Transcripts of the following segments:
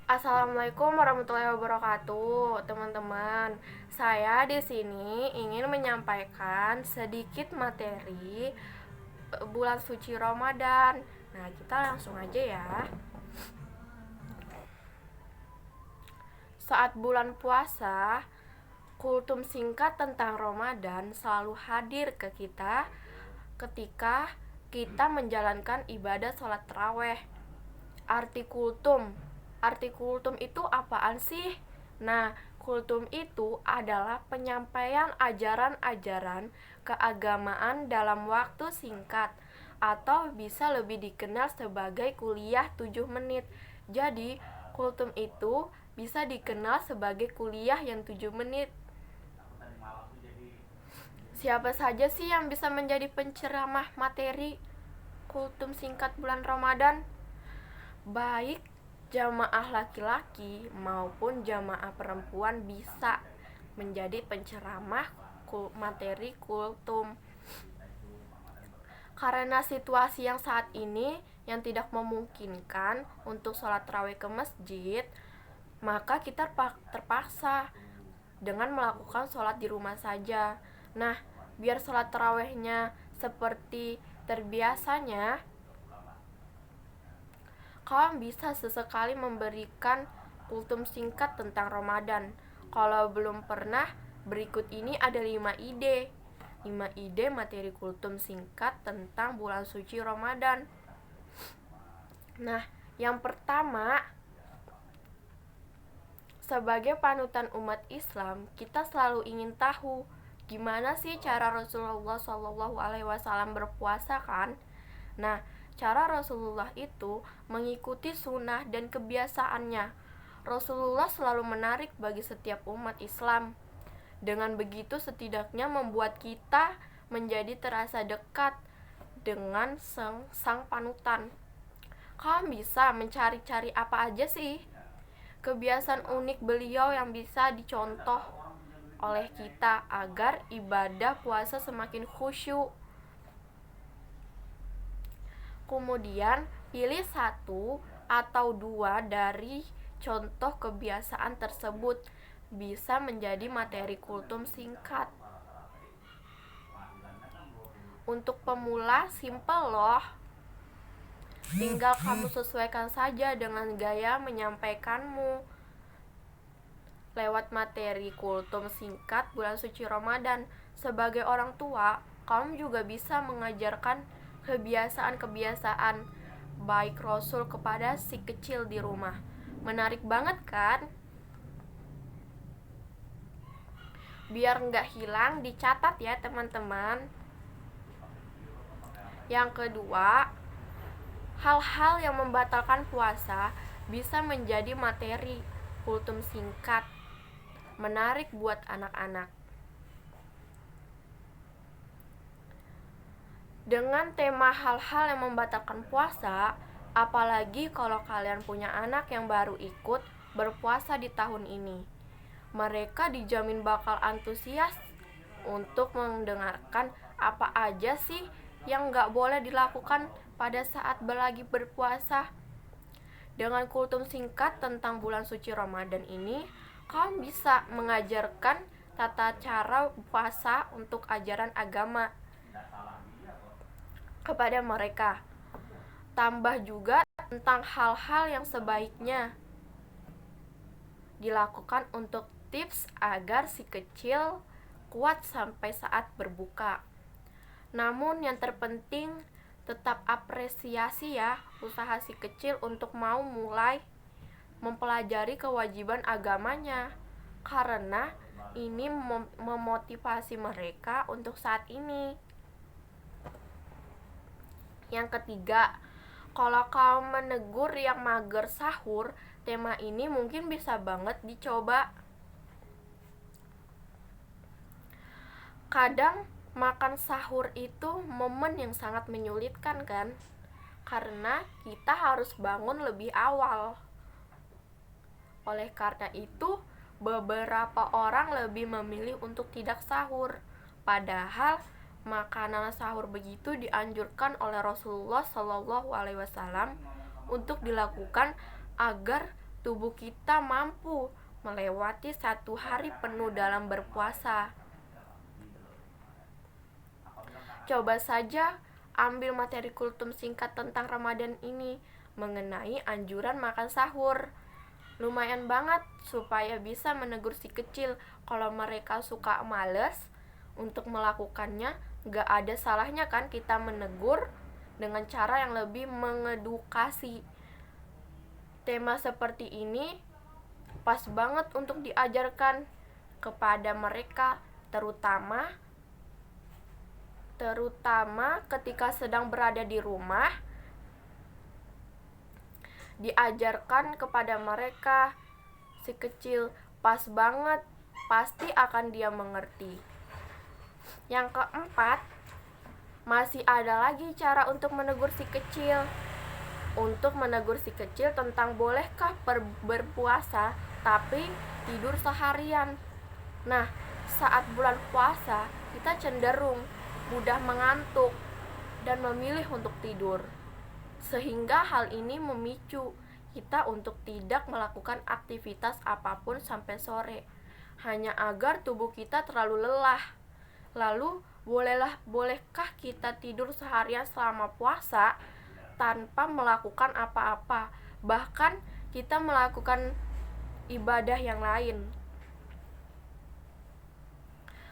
Assalamualaikum warahmatullahi wabarakatuh, teman-teman. Saya di sini ingin menyampaikan sedikit materi bulan suci Ramadan. Nah, kita langsung aja ya. Saat bulan puasa, kultum singkat tentang Ramadan selalu hadir ke kita ketika kita menjalankan ibadah sholat taraweh. Arti kultum itu apaan sih? Nah, kultum itu adalah penyampaian ajaran-ajaran keagamaan dalam waktu singkat atau bisa lebih dikenal sebagai kuliah 7 menit. Jadi, kultum itu bisa dikenal sebagai kuliah yang 7 menit. Siapa saja sih yang bisa menjadi penceramah materi kultum singkat bulan Ramadan? Baik jamaah laki-laki maupun jamaah perempuan bisa menjadi penceramah materi kultum. Karena situasi yang saat ini yang tidak memungkinkan untuk sholat tarawih ke masjid, maka kita terpaksa dengan melakukan sholat di rumah saja. Nah, biar sholat tarawihnya seperti terbiasanya, kamu bisa sesekali memberikan kultum singkat tentang Ramadan. Kalau belum pernah, berikut ini ada 5 ide. 5 ide materi kultum singkat tentang bulan suci Ramadan. Nah, yang pertama, sebagai panutan umat Islam, kita selalu ingin tahu gimana sih cara Rasulullah SAW berpuasa kan? Nah, cara Rasulullah itu mengikuti sunnah dan kebiasaannya. Rasulullah selalu menarik bagi setiap umat Islam. Dengan begitu setidaknya membuat kita menjadi terasa dekat dengan sang panutan. Kamu bisa mencari-cari apa aja sih kebiasaan unik beliau yang bisa dicontoh oleh kita agar ibadah puasa semakin khusyuk. Kemudian pilih 1 atau 2 dari contoh kebiasaan tersebut, bisa menjadi materi kultum singkat. Untuk pemula simple loh. Tinggal kamu sesuaikan saja dengan gaya menyampaikanmu lewat materi kultum singkat bulan suci Ramadan. Sebagai orang tua, kamu juga bisa mengajarkan kebiasaan-kebiasaan baik Rasul kepada si kecil di rumah. Menarik banget kan? Biar nggak hilang, dicatat ya teman-teman. Yang kedua, hal-hal yang membatalkan puasa bisa menjadi materi kultum singkat. Menarik buat anak-anak. Dengan tema hal-hal yang membatalkan puasa, apalagi kalau kalian punya anak yang baru ikut berpuasa di tahun ini, mereka dijamin bakal antusias untuk mendengarkan apa aja sih yang gak boleh dilakukan pada saat lagi berpuasa. Dengan kultum singkat tentang bulan suci Ramadan ini, kamu bisa mengajarkan tata cara puasa untuk ajaran agama kepada mereka. Tambah juga tentang hal-hal yang sebaiknya dilakukan untuk tips agar si kecil kuat sampai saat berbuka. Namun yang terpenting tetap apresiasi ya usaha si kecil untuk mau mulai mempelajari kewajiban agamanya, karena ini memotivasi mereka untuk saat ini. Yang ketiga, kalau kamu menegur yang mager sahur, tema ini mungkin bisa banget dicoba. Kadang makan sahur itu momen yang sangat menyulitkan kan? Karena kita harus bangun lebih awal. Oleh karena itu, beberapa orang lebih memilih untuk tidak sahur. Padahal makanan sahur begitu dianjurkan oleh Rasulullah SAW untuk dilakukan agar tubuh kita mampu melewati 1 hari penuh dalam berpuasa. Coba saja ambil materi kultum singkat tentang Ramadan ini mengenai anjuran makan sahur. Lumayan banget supaya bisa menegur si kecil. Kalau mereka suka males untuk melakukannya, gak ada salahnya kan kita menegur dengan cara yang lebih mengedukasi. Tema seperti ini pas banget untuk diajarkan kepada mereka, terutama ketika sedang berada di rumah. Diajarkan kepada mereka, si kecil pas banget, pasti akan dia mengerti. Yang keempat, masih ada lagi cara untuk menegur si kecil. Untuk menegur si kecil tentang bolehkah berpuasa tapi tidur seharian. Nah, saat bulan puasa kita cenderung mudah mengantuk dan memilih untuk tidur, sehingga hal ini memicu kita untuk tidak melakukan aktivitas apapun sampai sore, hanya agar tubuh kita terlalu lelah. Lalu, bolehkah kita tidur seharian selama puasa tanpa melakukan apa-apa, bahkan kita melakukan ibadah yang lain?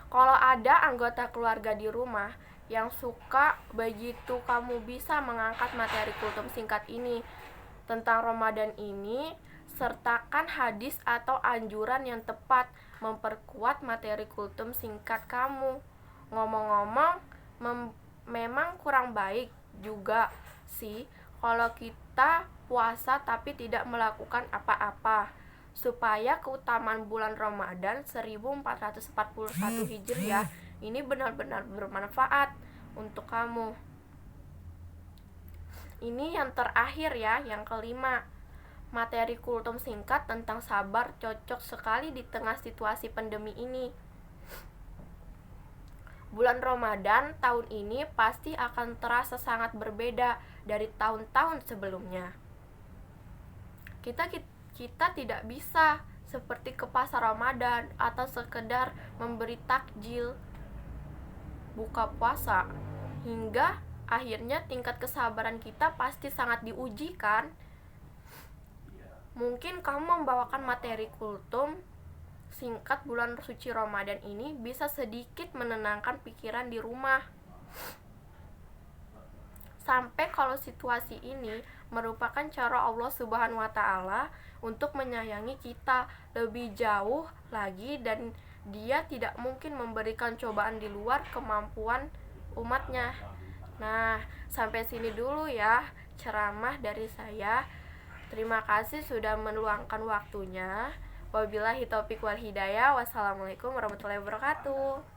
Kalau ada anggota keluarga di rumah yang suka, begitu kamu bisa mengangkat materi kultum singkat ini tentang Ramadan ini, sertakan hadis atau anjuran yang tepat memperkuat materi kultum singkat kamu. Ngomong-ngomong, memang kurang baik juga sih kalau kita puasa tapi tidak melakukan apa-apa, supaya keutamaan bulan Ramadan 1441 Hijriah ini benar-benar bermanfaat untuk kamu. Ini yang terakhir ya, yang kelima. Materi kultum singkat tentang sabar cocok sekali di tengah situasi pandemi ini. Bulan Ramadan tahun ini pasti akan terasa sangat berbeda dari tahun-tahun sebelumnya. Kita tidak bisa seperti ke pasar Ramadan atau sekedar memberi takjil buka puasa, hingga akhirnya tingkat kesabaran kita pasti sangat diuji kan. Mungkin kamu membawakan materi kultum singkat bulan suci Ramadan ini bisa sedikit menenangkan pikiran di rumah. Sampai kalau situasi ini merupakan cara Allah Subhanahu wa Ta'ala untuk menyayangi kita lebih jauh lagi, dan Dia tidak mungkin memberikan cobaan di luar kemampuan umatnya. Nah, sampai sini dulu ya ceramah dari saya. Terima kasih sudah meluangkan waktunya. Wabillahi taufiq wal hidayah. Wassalamualaikum warahmatullahi wabarakatuh.